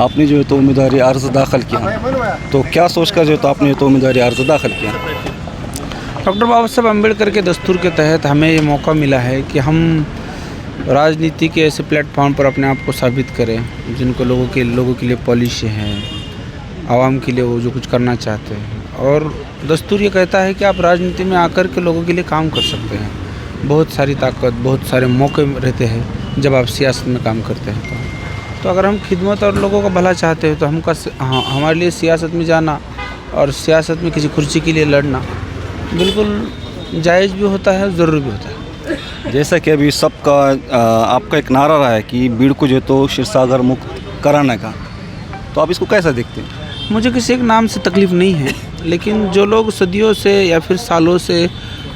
आपने जो है तो उम्मीदवारी अर्ज़ दाखिल किया, तो क्या सोचकर जो है तो आपने तो उम्मीदवारी अर्ज़ दाखिल किया? डॉक्टर बाबा साहब अम्बेडकर के दस्तूर के तहत हमें ये मौका मिला है कि हम राजनीति के ऐसे प्लेटफॉर्म पर अपने आप को साबित करें जिनको लोगों के लिए पॉलिसी है, आवाम के लिए वो जो कुछ करना चाहते हैं। और दस्तूर ये कहता है कि आप राजनीति में आकर के लोगों के लिए काम कर सकते हैं। बहुत सारी ताकत, बहुत सारे मौके रहते हैं जब आप सियासत में काम करते हैं। तो अगर हम खिदमत और लोगों का भला चाहते हैं तो हमारे लिए सियासत में जाना और सियासत में किसी कुर्सी के लिए लड़ना बिल्कुल जायज़ भी होता है, ज़रूरी भी होता है। जैसा कि अभी सबका आपका एक नारा रहा है कि बीड़ को जो है तो क्षीरसागर मुक्त कराने का, तो आप इसको कैसा देखते हैं? मुझे किसी एक नाम से तकलीफ़ नहीं है, लेकिन जो लोग सदियों से या फिर सालों से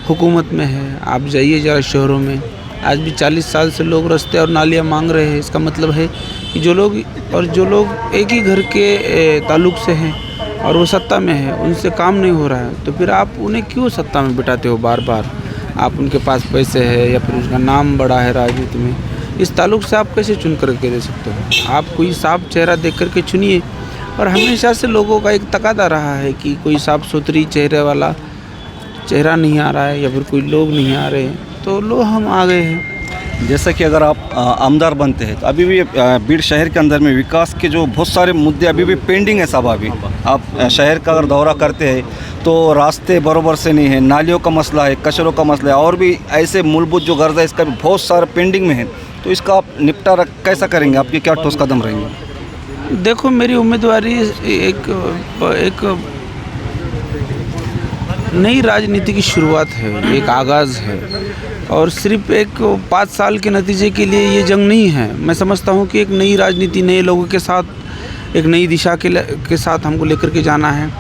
हुकूमत में है, आप जाइए ज़रा शहरों में, आज भी 40 साल से लोग रास्ते और नालियाँ मांग रहे हैं। इसका मतलब है कि जो लोग एक ही घर के ताल्लुक़ से हैं और वो सत्ता में है, उनसे काम नहीं हो रहा है, तो फिर आप उन्हें क्यों सत्ता में बिठाते हो बार बार? आप उनके पास पैसे है या फिर उसका नाम बड़ा है राजनीति में, इस ताल्लुक़ से आप कैसे चुन करके दे सकते हो? आप कोई साफ चेहरा देख करके चुनिए। और हमेशा से लोगों का एक तकादा रहा है कि कोई साफ सुथरी चेहरे वाला चेहरा नहीं आ रहा है या फिर कोई लोग नहीं आ रहे हैं, तो लोग हम आ गए हैं। जैसा कि अगर आप आमदार बनते हैं तो अभी भी बीड़ शहर के अंदर में विकास के जो बहुत सारे मुद्दे अभी भी पेंडिंग है साहब। अभी आप शहर का अगर दौरा करते हैं तो रास्ते बराबर से नहीं है, नालियों का मसला है, कचरों का मसला है, और भी ऐसे मूलभूत जो गर्ज है इसका भी बहुत सारा पेंडिंग में है। तो इसका आप निपटारा कैसा करेंगे? आपके क्या ठोस कदम रहेंगे? देखो, मेरी उम्मीदवारी एक नई राजनीति की शुरुआत है, एक आगाज़ है, और सिर्फ एक 5 साल के नतीजे के लिए ये जंग नहीं है। मैं समझता हूँ कि एक नई राजनीति नए लोगों के साथ, एक नई दिशा के साथ हमको लेकर के जाना है।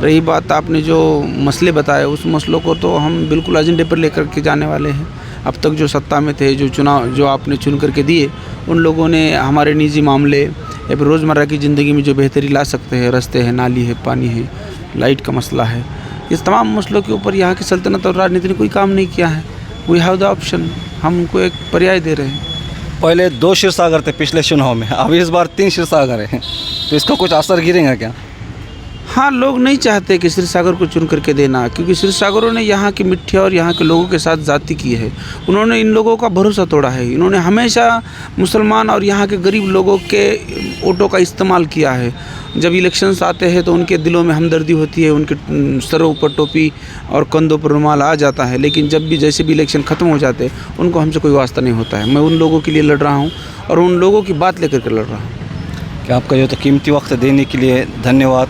रही बात आपने जो मसले बताए, उस मसलों को तो हम बिल्कुल एजेंडे पर लेकर के जाने वाले हैं। अब तक जो सत्ता में थे, जो आपने चुन करके दिए, उन लोगों ने हमारे निजी मामले या फिर रोज़मर्रा की ज़िंदगी में जो बेहतरी ला सकते हैं, रास्ते हैं, नाली है, पानी है, लाइट का मसला है, इस तमाम मसलों के ऊपर यहाँ की सल्तनत और राजनीति ने कोई काम नहीं किया है। वी हैव द ऑप्शन, हम उनको एक पर्याय दे रहे हैं। पहले 2 क्षीरसागर थे पिछले चुनाव में, अब इस बार 3 क्षीरसागर हैं, तो इसका कुछ असर गिरेगा क्या? हाँ, लोग नहीं चाहते कि क्षीरसागर को चुन करके देना, क्योंकि क्षीरसागरों ने यहाँ की मिट्टी और यहाँ के लोगों के साथ जाति की है। उन्होंने इन लोगों का भरोसा तोड़ा है। इन्होंने हमेशा मुसलमान और यहाँ के गरीब लोगों के वोटों का इस्तेमाल किया है। जब इलेक्शंस आते हैं तो उनके दिलों में हमदर्दी होती है, उनके सरों पर टोपी और कंधों पर रुमाल आ जाता है, लेकिन जब भी जैसे भी इलेक्शन ख़त्म हो जाते हैं उनको हमसे कोई वास्ता नहीं होता है। मैं उन लोगों के लिए लड़ रहा हूँ और उन लोगों की बात लेकर के लड़ रहा हूँ। कि आपका जो तो कीमती वक्त देने के लिए धन्यवाद।